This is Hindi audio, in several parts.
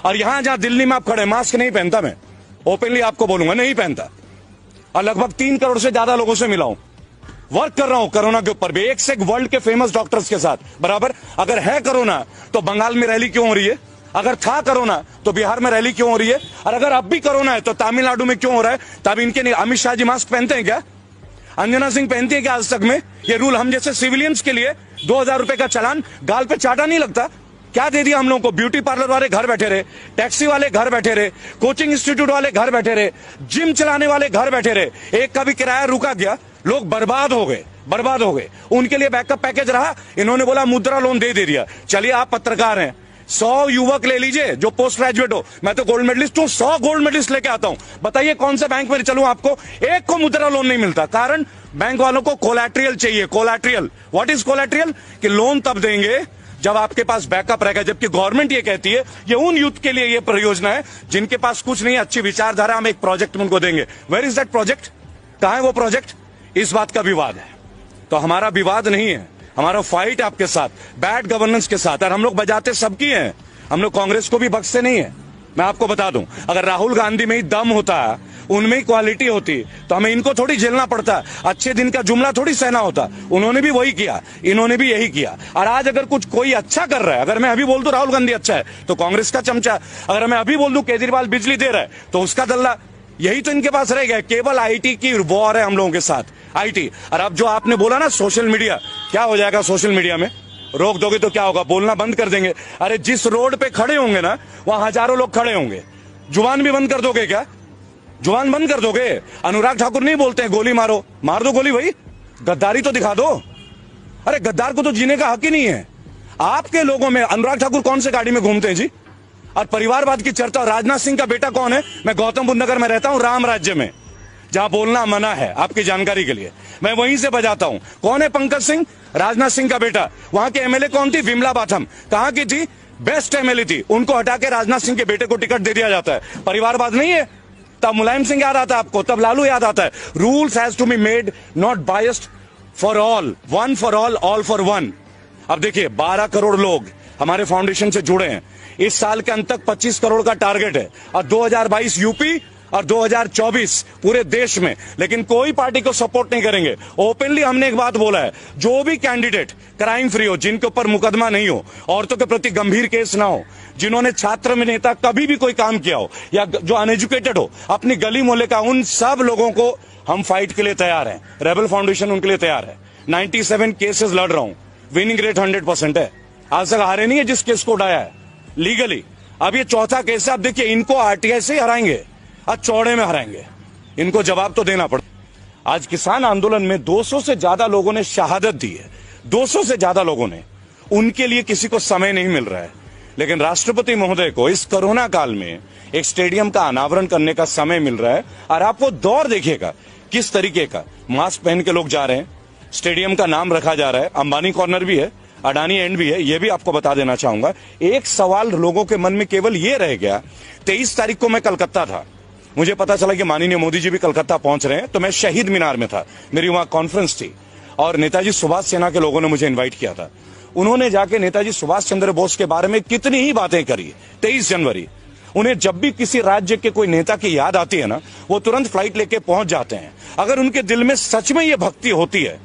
और यहां जहां दिल्ली में आप खड़े, मास्क नहीं पहनता, मैं ओपनली आपको बोलूंगा नहीं पहनता, और लगभग 3 करोड़ से ज्यादा लोगों से मिला हूं, वर्क कर रहा हूं कोरोना के ऊपर भी, एक से एक वर्ल्ड के फेमस डॉक्टर्स के साथ बराबर। अगर है कोरोना तो बंगाल में रैली क्यों हो रही है? अगर था कोरोना तो बिहार में रैली क्यों हो रही है? और अगर अब भी कोरोना है तो तमिलनाडु में क्यों हो रहा है? तब इनके नहीं। अमित शाह जी मास्क पहनते हैं क्या? अंजना सिंह पहनती है क्या आज तक में? ये रूल हम जैसे सिविलियंस के लिए 2000 रुपए का चालान गाल पे चाटा नहीं लगता? क्या दे दिया हम लोगों को? ब्यूटी पार्लर वाले घर बैठे रहे, टैक्सी वाले घर बैठे रहे, कोचिंग इंस्टीट्यूट वाले घर बैठे रहे, जिम चलाने वाले घर बैठे रहे, एक का भी किराया रुका गया, लोग बर्बाद हो गए, बर्बाद हो गए। उनके लिए बैकअप पैकेज रहा, इन्होंने बोला मुद्रा लोन दे दिया। चलिए आप पत्रकार हैं, 100 युवक ले लीजिए जो पोस्ट ग्रेजुएट हो, मैं तो गोल्ड मेडलिस्ट हूं, 100 गोल्ड मेडलिस्ट लेके आता हूं, बताइए कौन से बैंक में चलूं? आपको एक को मुद्रा लोन नहीं मिलता। कारण बैंक वालों को कोलैटरल चाहिए। Collateral, what is collateral? कि लोन तब देंगे जब आपके पास बैकअप रहेगा। जबकि गवर्नमेंट ये कहती है ये उन यूथ के लिए ये परियोजना है जिनके पास कुछ नहीं, अच्छी विचारधारा, हम एक प्रोजेक्ट उनको देंगे। Where is that project? कहां है वो प्रोजेक्ट? इस बात का विवाद है। तो हमारा विवाद नहीं है, हमारा फाइट आपके साथ, बैड गवर्नेंस के साथ। और हम लोग बजाते सबकी हैं, हम लोग कांग्रेस को भी बख्शते नहीं है। मैं आपको बता दूं, अगर राहुल गांधी में ही दम होता, उनमें ही क्वालिटी होती, तो हमें इनको थोड़ी झेलना पड़ता, अच्छे दिन का जुमला थोड़ी सहना होता। उन्होंने भी वही किया, इन्होंने भी यही किया। और आज अगर कुछ कोई अच्छा कर रहा है, अगर मैं अभी बोल दूं राहुल गांधी अच्छा है तो कांग्रेस का चमचा, अगर मैं अभी बोल दूं केजरीवाल बिजली दे रहा है तो उसका दल्ला, यही तो इनके पास रह गया। केवल आईटी की वॉर है हम लोगों के साथ, आईटी। और अब जो आपने बोला ना सोशल मीडिया, क्या हो जाएगा सोशल मीडिया में? रोक दोगे तो क्या होगा? बोलना बंद कर देंगे। अरे जिस रोड पे खड़े होंगे ना, वहां हजारों लोग खड़े होंगे। जुबान भी बंद कर दोगे क्या? जुबान बंद कर दोगे? अनुराग ठाकुर नहीं बोलते हैं गोली मारो, मार दो गोली भाई, गद्दारी तो दिखा दो। अरे गद्दार को तो जीने का हक ही नहीं है। आपके लोगों में अनुराग ठाकुर कौन से गाड़ी में घूमते हैं जी? और परिवारवाद की चर्चा, राजनाथ सिंह का बेटा कौन है? मैं गौतम बुद्ध नगर में रहता हूं, राम राज्य में, जहां बोलना मना है, आपकी जानकारी के लिए मैं वहीं से बजाता हूं। कौन है पंकज सिंह? राजनाथ सिंह का बेटा। वहां के एमएलए कौन थी? विमला बाथम। कहां की थी? बेस्ट एमएलए थी। उनको हटा के राजनाथ सिंह के बेटे को टिकट दे दिया जाता है। परिवारवाद नहीं है? तब मुलायम सिंह याद आता है आपको, तब लालू याद आता है। Rules has to be made not biased for all, one for all for one. अब देखिए 12 करोड़ लोग हमारे फाउंडेशन से जुड़े हैं। इस साल के अंत तक 25 करोड़ का टारगेट है, और 2022 यूपी और 2024 पूरे देश में। लेकिन कोई पार्टी को सपोर्ट नहीं करेंगे। ओपनली हमने एक बात बोला है, जो भी कैंडिडेट क्राइम फ्री हो, जिनके ऊपर मुकदमा नहीं हो, औरतों के प्रति गंभीर केस ना हो, जिन्होंने छात्र में नेता कभी भी कोई काम किया हो, या जो अनएजुकेटेड हो, अपनी गली मोहल्ले का, उन सब लोगों को हम फाइट के लिए तैयार हैं। रेबल फाउंडेशन उनके लिए तैयार है। 97 केसेस लड़ रहा हूं, विनिंग रेट 100% है। आज तक हारे नहीं है जिस केस को उठाया है लीगली। अब ये चौथा केस है। अब देखिए इनको आरटीआई से हराएंगे, आज चौड़े में हराएंगे, इनको जवाब तो देना पड़े। आज किसान आंदोलन में 200 से ज्यादा लोगों ने शहादत दी है, 200 से ज्यादा लोगों ने। उनके लिए किसी को समय नहीं मिल रहा है। लेकिन राष्ट्रपति महोदय को इस कोरोना काल में एक स्टेडियम का अनावरण करने का समय मिल रहा है। और आप वो दौर देखिएगा किस तरीके का, मास्क पहन के लोग जा रहे हैं, स्टेडियम का नाम रखा जा रहा है, अंबानी कॉर्नर भी है, अडानी एंड भी है। ये भी आपको बता देना चाहूंगा। एक सवाल लोगों के मन में केवल ये रह गया, 23 तारीख को मैं कलकत्ता था, मुझे पता चला कि माननीय मोदी जी भी कलकत्ता पहुंच रहे हैं, तो मैं शहीद मीनार में था, मेरी वहां कॉन्फ्रेंस थी, और नेताजी सुभाष सेना के लोगों ने मुझे इन्वाइट किया था। उन्होंने जाके नेताजी सुभाष चंद्र बोस के बारे में कितनी ही बातें करी। 23 जनवरी, उन्हें जब भी किसी राज्य के कोई नेता की याद आती है ना, वो तुरंत फ्लाइट लेके पहुंच जाते हैं। अगर उनके दिल में सच में ये भक्ति होती है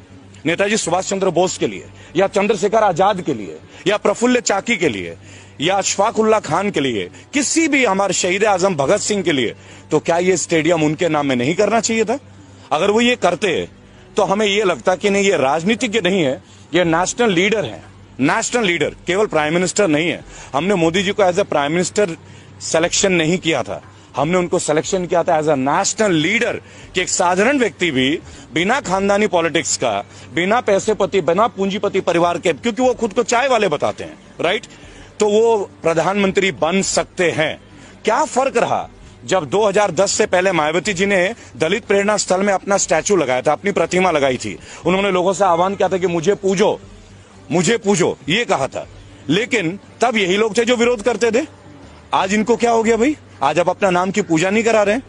नेताजी सुभाष चंद्र बोस के लिए, या चंद्रशेखर आजाद के लिए, या प्रफुल्ल चाकी के लिए, या अशफाक उल्लाह खान के लिए, किसी भी हमारे शहीद आजम भगत सिंह के लिए, तो क्या ये स्टेडियम उनके नाम में नहीं करना चाहिए था? अगर वो ये करते तो हमें ये लगता कि नहीं, ये राजनीतिज्ञ नहीं है, ये नेशनल लीडर है। नेशनल लीडर, केवल प्राइम मिनिस्टर नहीं है। हमने मोदी जी को as a prime minister selection नहीं किया था, हमने उनको सिलेक्शन किया था एज अ नेशनल लीडर, कि एक साधारण व्यक्ति भी बिना खानदानी पॉलिटिक्स का, बिना पैसेपति, बिना पूंजीपति परिवार के, क्योंकि वो खुद को चाय वाले बताते हैं, राइट, तो वो प्रधानमंत्री बन सकते हैं। क्या फर्क रहा जब 2010 से पहले मायावती जी ने दलित प्रेरणा स्थल में अपना स्टैचू लगाया था, अपनी प्रतिमा लगाई थी। उन्होंने लोगों से आह्वान किया था कि मुझे पूजो, मुझे पूजो, ये कहा था। लेकिन तब यही लोग थे जो विरोध करते थे। आज इनको क्या हो गया भाई? आज आप अपना नाम की पूजा नहीं करा रहे हैं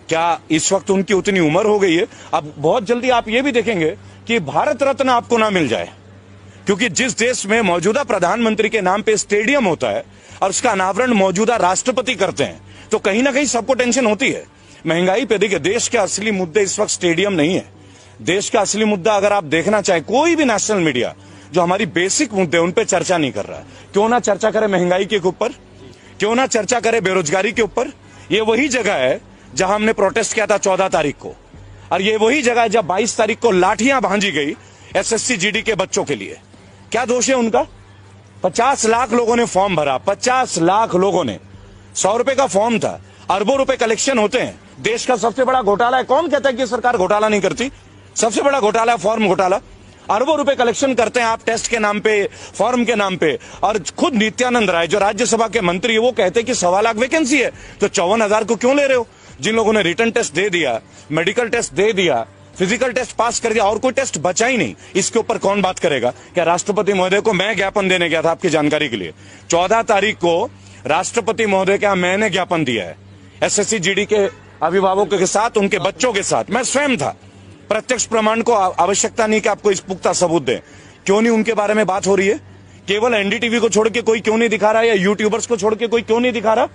क्या? इस वक्त उनकी उतनी उम्र हो गई है, अब बहुत जल्दी आप ये भी देखेंगे कि भारत रत्न आपको ना मिल जाए, क्योंकि जिस देश में मौजूदा प्रधानमंत्री के नाम पे स्टेडियम होता है, और उसका अनावरण मौजूदा राष्ट्रपति करते हैं, तो कहीं ना कहीं सबको टेंशन होती है। महंगाई पे देखिए, देश के असली मुद्दे इस वक्त स्टेडियम नहीं है। देश का असली मुद्दा अगर आप देखना चाहे, कोई भी नेशनल मीडिया जो हमारी बेसिक मुद्दे उन पे चर्चा नहीं कर रहा है। क्यों ना चर्चा करे महंगाई के ऊपर, क्यों ना चर्चा करे बेरोजगारी के ऊपर। ये वही जगह है जहां हमने प्रोटेस्ट किया था 14 तारीख को, और ये वही जगह है जब 22 तारीख को लाठियां भांजी गई एसएससी जीडी के बच्चों के लिए। क्या दोष है उनका? 50 लाख लोगों ने फॉर्म भरा, 50 लाख लोगों ने। 100 रुपए का फॉर्म था, अरबों रुपए कलेक्शन होते हैं। देश का सबसे बड़ा घोटाला है। कौन कहता है कि सरकार घोटाला नहीं करती? सबसे बड़ा घोटाला है फॉर्म घोटाला। अरबों रुपए कलेक्शन करते हैं आप टेस्ट के नाम पे, फॉर्म के नाम पे। और खुद नित्यानंद राय जो राज्यसभा के मंत्री है, वो कहते हैं कि 1.25 लाख वैकेंसी है, तो 54,000 को क्यों ले रहे हो? जिन लोगों ने रिटर्न टेस्ट दे दिया, मेडिकल टेस्ट दे दिया, फिजिकल टेस्ट पास कर दिया, और कोई टेस्ट बचा ही नहीं, इसके ऊपर कौन बात करेगा? क्या राष्ट्रपति महोदय को मैं ज्ञापन देने गया था, आपकी जानकारी के लिए। 14 तारीख को राष्ट्रपति महोदय का मैंने ज्ञापन दिया है एसएससी जीडी के अभिभावकों के साथ, उनके बच्चों के साथ। मैं स्वयं था। प्रत्यक्ष प्रमाण को आवश्यकता नहीं कि आपको इस पुख्ता सबूत दें। क्यों नहीं उनके बारे में बात हो रही है? केवल एनडीटीवी को छोड़ के कोई क्यों नहीं दिखा रहा है, या यूट्यूबर्स को छोड़ के कोई क्यों नहीं दिखा रहा?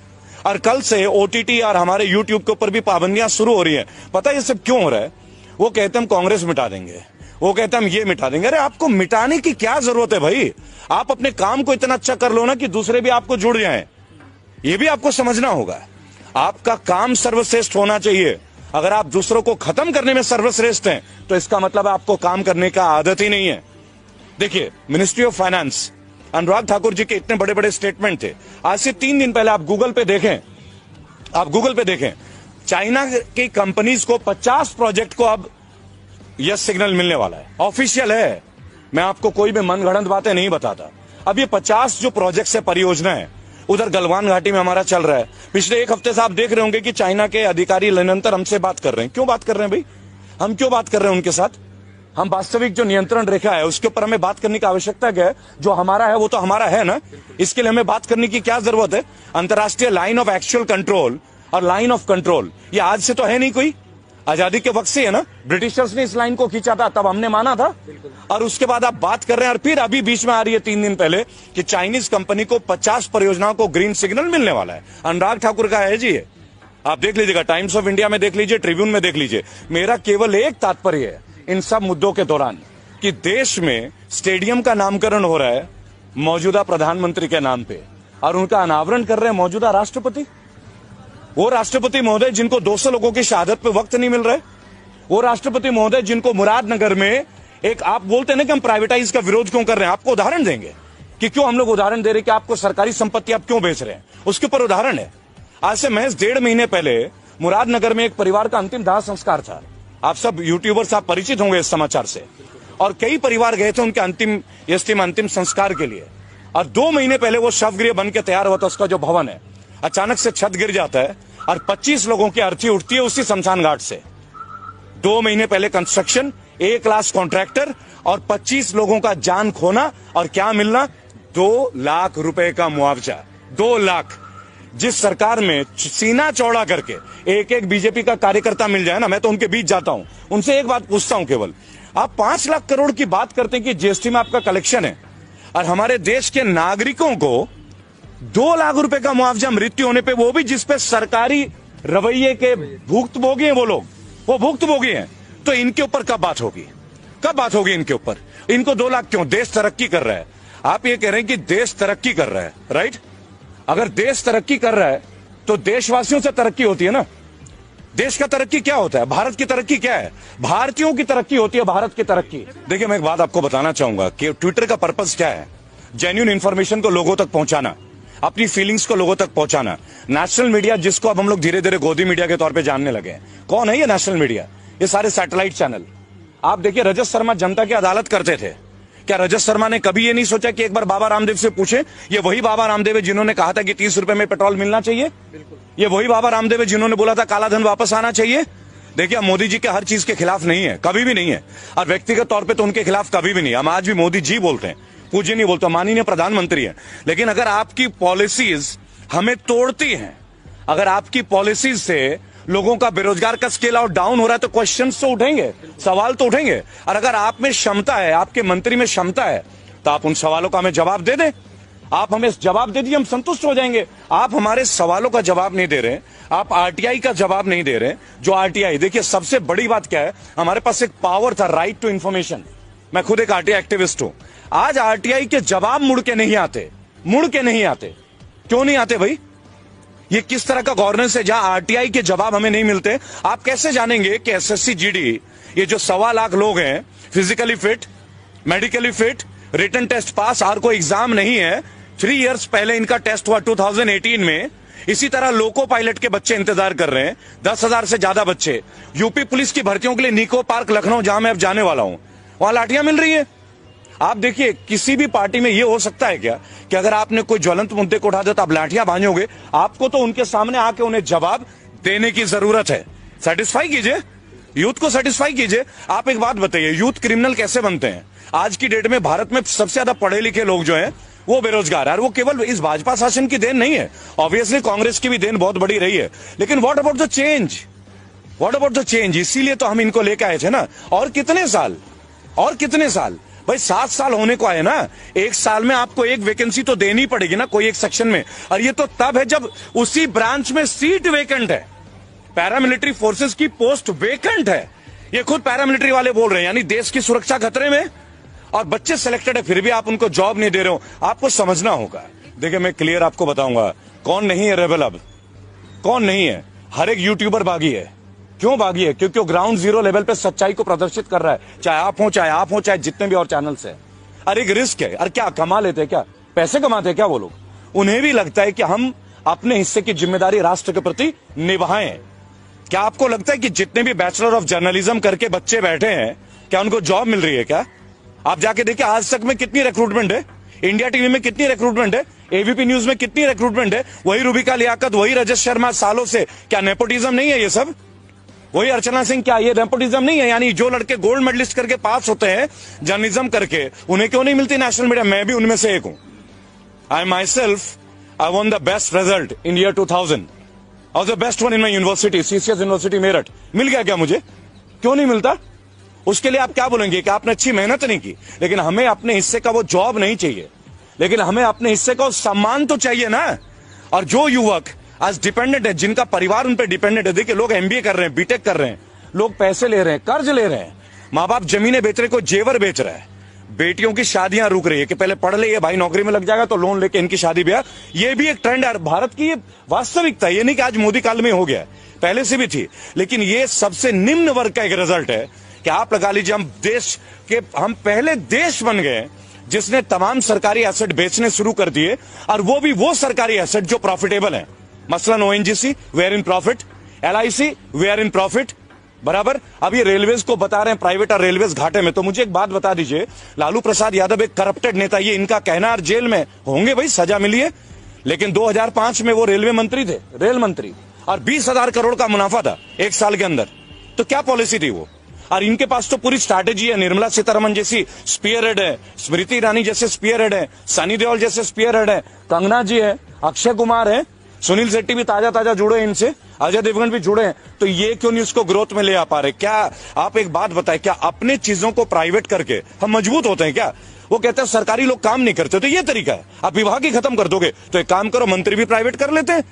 और कल से ओटीटी और हमारे यूट्यूब के ऊपर भी पाबंदियां शुरू हो रही है। पता है ये सब क्यों हो रहा है? वो कहते हम कांग्रेस मिटा देंगे, वो कहते हम ये मिटा देंगे। अरे आपको मिटाने की क्या जरूरत है भाई? आप अपने काम को इतना अच्छा कर लो ना कि दूसरे भी आपको जुड़ जाएं। ये भी आपको समझना होगा। आपका काम सर्वश्रेष्ठ होना चाहिए। अगर आप दूसरों को खत्म करने में सर्वश्रेष्ठ हैं, तो इसका मतलब आपको काम करने का आदत ही नहीं है। देखिए, ministry of finance, Anurag Thakur ji के इतने बड़े बड़े स्टेटमेंट थे। आज से 3 दिन पहले आप गूगल पे देखें, चाइना की कंपनीज को 50 प्रोजेक्ट को अब यस सिग्नल मिलने वाला है। ऑफिशियल है, मैं आपको कोई भी मनगढ़ंत बातें नहीं बताता। अब ये 50 जो प्रोजेक्ट है, परियोजना है, उधर गलवान घाटी में हमारा चल रहा है। पिछले 1 हफ्ते से आप देख रहे होंगे कि चाइना के अधिकारी निरंतर हमसे बात कर रहे हैं। क्यों बात कर रहे हैं भाई? हम क्यों बात कर रहे हैं उनके साथ? हम वास्तविक जो नियंत्रण रेखा है उसके ऊपर हमें बात करने की आवश्यकता क्या है? जो हमारा है वो तो हमारा है ना, इसके लिए हमें बात करने की क्या जरूरत है? अंतर्राष्ट्रीय लाइन ऑफ एक्चुअल कंट्रोल और लाइन ऑफ कंट्रोल ये आज से तो है नहीं, कोई आजादी के वक्त से है ना। ब्रिटिशर्स ने इस लाइन को खींचा था, तब हमने माना था। और उसके बाद आप बात कर रहे हैं, और फिर अभी बीच में आ रही है 3 दिन पहले कि चाइनीज कंपनी को 50 परियोजनाओं को ग्रीन सिग्नल मिलने वाला है। अनुराग ठाकुर का है जी, आप देख लीजिएगा, टाइम्स ऑफ इंडिया में देख लीजिए, ट्रिब्यून में देख लीजिए। मेरा केवल एक तात्पर्य है इन सब मुद्दों के दौरान कि देश में स्टेडियम का नामकरण हो रहा है मौजूदा प्रधानमंत्री के नाम पे, और उनका अनावरण कर रहे हैं मौजूदा राष्ट्रपति। वो राष्ट्रपति महोदय जिनको 200 लोगों की शहादत पे वक्त नहीं मिल रहा है, वो राष्ट्रपति महोदय जिनको मुरादनगर में एक, आप बोलते हैं ना कि हम प्राइवेटाइज का विरोध क्यों कर रहे हैं, आपको उदाहरण देंगे कि क्यों हम लोग उदाहरण दे रहे हैं कि आपको सरकारी संपत्ति आप क्यों बेच रहे हैं, उसके ऊपर उदाहरण है। आज से महज 1.5 महीने पहले मुरादनगर में एक परिवार का अंतिम दाह संस्कार था। आप सब यूट्यूबर्स, आप परिचित होंगे इस समाचार से, और कई परिवार गए थे उनके अंतिम संस्कार के लिए। और 2 महीने पहले वो शवगृह बन के तैयार हुआ था, उसका जो भवन है, अचानक से छत गिर जाता है और 25 लोगों की अर्थी उठती है उसी शमशान घाट से। 2 महीने पहले कंस्ट्रक्शन, A क्लास कॉन्ट्रैक्टर, और 25 लोगों का जान खोना, और क्या मिलना? 2 लाख रुपए का मुआवजा। 2 लाख। जिस सरकार में सीना चौड़ा करके एक बीजेपी का कार्यकर्ता मिल जाए ना, मैं तो उनके बीच जाता हूं, उनसे एक बात पूछता हूं केवल, आप 5 लाख करोड़ की बात करते हैं कि जीएसटी में आपका कलेक्शन है, और हमारे देश के नागरिकों को 2 लाख रुपए का मुआवजा मृत्यु होने पे, वो भी जिसपे सरकारी रवैये के भुक्तभोगी हैं वो लोग, वो भुक्तभोगी हैं, तो इनके ऊपर कब बात होगी? कब बात होगी इनके ऊपर? इनको 2 लाख क्यों? देश तरक्की कर रहा है। आप ये कह रहे हैं कि देश तरक्की कर रहा है, राइट? अगर देश तरक्की कर रहा है तो देशवासियों से तरक्की होती है ना। देश का तरक्की क्या होता है? भारत की तरक्की क्या है? भारतीयों की तरक्की होती है, भारत की तरक्की। देखिए, मैं एक बात आपको बताना चाहूंगा कि ट्विटर का पर्पस क्या है? जेन्युइन इंफॉर्मेशन को लोगों तक पहुंचाना, अपनी फीलिंग्स को लोगों तक पहुंचाना। नेशनल मीडिया, जिसको अब हम लोग धीरे धीरे गोदी मीडिया के तौर पे जानने लगे हैं, कौन है ये नेशनल मीडिया? ये सारे सैटेलाइट चैनल। आप देखिए, रजत शर्मा जनता की अदालत करते थे। क्या रजत शर्मा ने कभी ये नहीं सोचा कि एक बार बाबा रामदेव से पूछे? ये वही बाबा रामदेव है जिन्होंने कहा था कि 30 रुपए में पेट्रोल मिलना चाहिए। ये वही बाबा रामदेव है जिन्होंने बोला था काला धन वापस आना चाहिए। देखिए, मोदी जी के हर चीज के खिलाफ नहीं है, कभी भी नहीं है, और व्यक्तिगत तौर पे तो उनके खिलाफ कभी भी नहीं। हम आज भी मोदी जी बोलते हैं, पूज्य नहीं बोलते, माननीय प्रधानमंत्री है। लेकिन अगर आपकी पॉलिसीज हमें तोड़ती हैं, अगर आपकी पॉलिसीज से लोगों का बेरोजगार का स्केल आउट डाउन हो रहा है, तो क्वेश्चंस तो उठेंगे, सवाल तो उठेंगे। और अगर आप में क्षमता है, आपके मंत्री में क्षमता है, तो आप उन सवालों का हमें जवाब दे दें। आप हमें जवाब दे दीजिए, हम संतुष्ट हो जाएंगे। आप हमारे सवालों का जवाब नहीं दे रहे, आप आरटीआई का जवाब नहीं दे रहे। जो आरटीआई, देखिए सबसे बड़ी बात क्या है, हमारे पास एक पावर था, राइट टू इंफॉर्मेशन। मैं खुद एक आरटीआई एक्टिविस्ट हूं। आज आरटीआई के जवाब मुड़ के नहीं आते, मुड़ के नहीं आते। क्यों नहीं आते भाई? ये किस तरह का गवर्नेंस है जहां आरटीआई के जवाब हमें नहीं मिलते? आप कैसे जानेंगे कि एसएससी जीडी, ये जो 1.25 लाख लोग हैं, physically fit, medically fit, written test pass, और कोई एग्जाम नहीं है। 3 इयर्स पहले इनका टेस्ट हुआ 2018 में। इसी तरह लोको पायलट के बच्चे इंतजार कर रहे हैं, 10,000 से ज्यादा बच्चे। यूपी पुलिस की भर्तियों के लिए निको पार्क लखनऊ, जहां मैं अब जाने वाला हूं, वहां लाठियां मिल रही है। आप देखिए, किसी भी पार्टी में यह हो सकता है क्या कि अगर आपने कोई ज्वलंत मुद्दे को उठा दिया तो आप लाठियां बांधोगे? आपको तो उनके सामने आके उन्हें जवाब देने की जरूरत है। सेटिस्फाई कीजिए, यूथ को सेटिस्फाई कीजिए। आप एक बात बताइए, यूथ क्रिमिनल कैसे बनते हैं? आज की डेट में भारत में सबसे ज्यादा पढ़े लिखे लोग जो हैं वो बेरोजगार है, और वो केवल इस भाजपा शासन की देन नहीं है। ऑब्वियसली कांग्रेस की भी देन बहुत बड़ी रही है, लेकिन what about the change? What about the change? इसीलिए तो हम इनको लेकर आए थे ना। और कितने साल, और कितने साल भाई? 7 साल होने को आए ना। 1 साल में आपको एक वैकेंसी तो देनी पड़ेगी ना, कोई एक सेक्शन में। और ये तो तब है जब उसी ब्रांच में सीट वेकेंट है, पैरामिलिट्री फोर्सेस की पोस्ट वेकेंट है। ये खुद पैरामिलिट्री वाले बोल रहे हैं, यानी देश की सुरक्षा खतरे में, और बच्चे सिलेक्टेड है, फिर भी आप उनको जॉब नहीं दे रहे हो। आपको समझना होगा। देखिए, मैं क्लियर आपको बताऊंगा कौन नहीं है रेबल। अब कौन नहीं है? हर एक यूट्यूबर बागी है। क्यों बागी है? क्योंकि वो ग्राउंड जीरो लेवल पे सच्चाई को प्रदर्शित कर रहा है, चाहे आप हो चाहे जितने भी और चैनल्स है। अरे एक रिस्क है। अरे क्या कमा लेते हैं? क्या पैसे कमाते हैं क्या वो लोग? उन्हें भी लगता है कि हम अपने हिस्से की जिम्मेदारी राष्ट्र के प्रति निभाएं। क्या आपको लगता है कि जितने भी बैचलर ऑफ जर्नलिज्म करके बच्चे बैठे हैं, क्या उनको जॉब मिल रही है? क्या आप जाके देखिए, आज तक में कितनी रिक्रूटमेंट है, इंडिया टीवी में कितनी रिक्रूटमेंट है, एबीपी न्यूज में कितनी रिक्रूटमेंट है, वही रूबिका लियाकत, वही रजत शर्मा सालों से। क्या नेपोटिज्म नहीं है ये सब? वही अर्चना सिंह, क्या ये नेपोटिज्म नहीं है? यानी जो लड़के गोल्ड मेडलिस्ट करके पास होते हैं जर्नलिज्म करके, उन्हें क्यों नहीं मिलती नेशनल मीडिया? मैं भी उनमें से एक हूं। I myself, I won the best result in year 2000। I was the best one in my university, CCS university Meerut. मिल गया क्या मुझे? क्यों नहीं मिलता? उसके लिए आप क्या बोलेंगे कि आपने अच्छी मेहनत नहीं की? लेकिन हमें अपने हिस्से का वो जॉब नहीं चाहिए, लेकिन हमें अपने हिस्से का सम्मान तो चाहिए ना। और जो युवक आज डिपेंडेंट है, जिनका परिवार उन पर डिपेंडेंट है, देखिए लोग एमबीए कर रहे हैं, बीटेक कर रहे हैं, लोग पैसे ले रहे हैं, कर्ज ले रहे हैं, माँ बाप जमीनें बेच रहे, कोई जेवर बेच रहा है, बेटियों की शादियां रुक रही है कि पहले पढ़ ले, ये भाई नौकरी में लग जाएगा तो लोन लेके इनकी शादी ब्याह। ये भी एक ट्रेंड है भारत की, ये वास्तविकता। ये नहीं कि आज मोदी काल में हो गया, पहले से भी थी। लेकिन ये सबसे निम्न वर्ग का एक रिजल्ट है कि आप लगा लीजिए, हम पहले देश बन गए जिसने तमाम सरकारी एसेट बेचने शुरू कर दिए, और वो भी वो सरकारी एसेट जो प्रॉफिटेबल है। मसलन ओएनजीसी, वे आर इन प्रॉफिट, एलआईसी, वे आर इन प्रॉफिट, बराबर। अब ये रेलवेज को बता रहे हैं प्राइवेट और रेलवेज घाटे में। तो मुझे एक बात बता दीजिए, लालू प्रसाद यादव एक करप्टेड नेता, ये इनका कहना, और जेल में होंगे भाई, सजा मिली है, लेकिन 2005 में वो रेलवे मंत्री थे, रेल मंत्री, और 20,000 करोड़ का मुनाफा था 1 साल के अंदर। तो क्या पॉलिसी थी वो? और इनके पास तो पूरी स्ट्रैटेजी है। निर्मला सीतारमण जैसी स्पीयर हेड है, स्मृति ईरानी जैसे स्पीयर हेड है, सनी देओल जैसे स्पीयर हेड है, कंगना जी है, अक्षय कुमार है, सुनील शेट्टी भी ताजा जुड़े हैं इनसे, अजय देवगन भी जुड़े हैं। तो ये क्यों नहीं उसको ग्रोथ में ले आ पा रहे? क्या आप एक बात बताएं, क्या अपने चीजों को प्राइवेट करके हम मजबूत होते हैं क्या? वो कहते हैं सरकारी लोग काम नहीं करते, तो ये तरीका है, आप विभाग ही खत्म कर दोगे। तो एक काम करो, मंत्री भी प्राइवेट कर लेते हैं।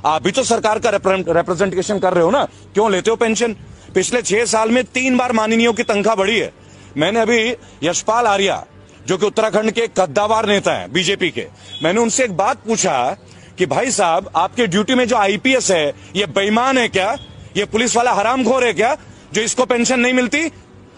आप भी तो सरकार का रिप्रेजेंटेशन कर रहे हो ना, क्यों लेते हो पेंशन? पिछले 6 साल में 3 बार माननीयों की तनख्वाह बढ़ी है। मैंने अभी यशपाल आर्या, जो कि उत्तराखंड के कद्दावर नेता हैं बीजेपी के, मैंने उनसे एक बात पूछा कि भाई साहब, आपके ड्यूटी में जो आईपीएस है, ये बेईमान है क्या? ये पुलिस वाला हरामखोर है क्या, जो इसको पेंशन नहीं मिलती?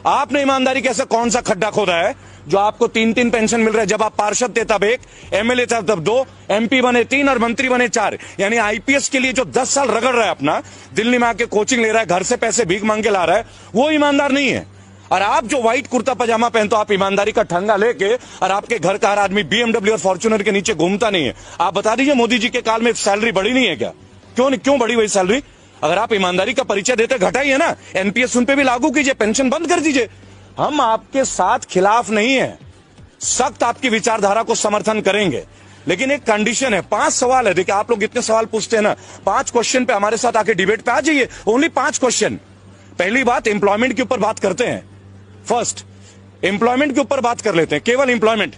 आपने ईमानदारी कैसे, कौन सा खड्डा खोदा है जो आपको 3-3 पेंशन मिल रहा है? जब आप पार्षद थे तब 1, एमएलए थे तब 2, एमपी बने 3 और मंत्री बने 4। यानी आईपीएस के लिए जो 10 साल रगड़ रहा है अपना, दिल्ली में आके कोचिंग ले रहा है, घर से पैसे भीख मांग के ला रहा है, वो ईमानदार नहीं है। और आप जो व्हाइट कुर्ता पजामा पहनते हो, आप ईमानदारी का ठंगा लेके, और आपके घर का हर आदमी बीएमडब्ल्यू और फॉर्च्यूनर के नीचे घूमता नहीं है। आप बता दीजिए, मोदी जी के काल में सैलरी बढ़ी नहीं है क्या? क्यों बढ़ी वही सैलरी? अगर आप ईमानदारी का परिचय देते, घटाइए ना, एनपीएस उन पे भी लागू कीजिए, पेंशन बंद कर दीजिए। हम आपके साथ खिलाफ नहीं है, सख्त आपकी विचारधारा को समर्थन करेंगे, लेकिन एक कंडीशन है। 5 सवाल है। देखिए, आप लोग इतने सवाल पूछते हैं ना, 5 क्वेश्चन पे हमारे साथ आके डिबेट पे आ जाइए, ओनली 5 क्वेश्चन। पहली बात, एम्प्लॉयमेंट के ऊपर बात करते हैं। फर्स्ट, एम्प्लॉयमेंट के ऊपर बात कर लेते हैं, केवल एम्प्लॉयमेंट।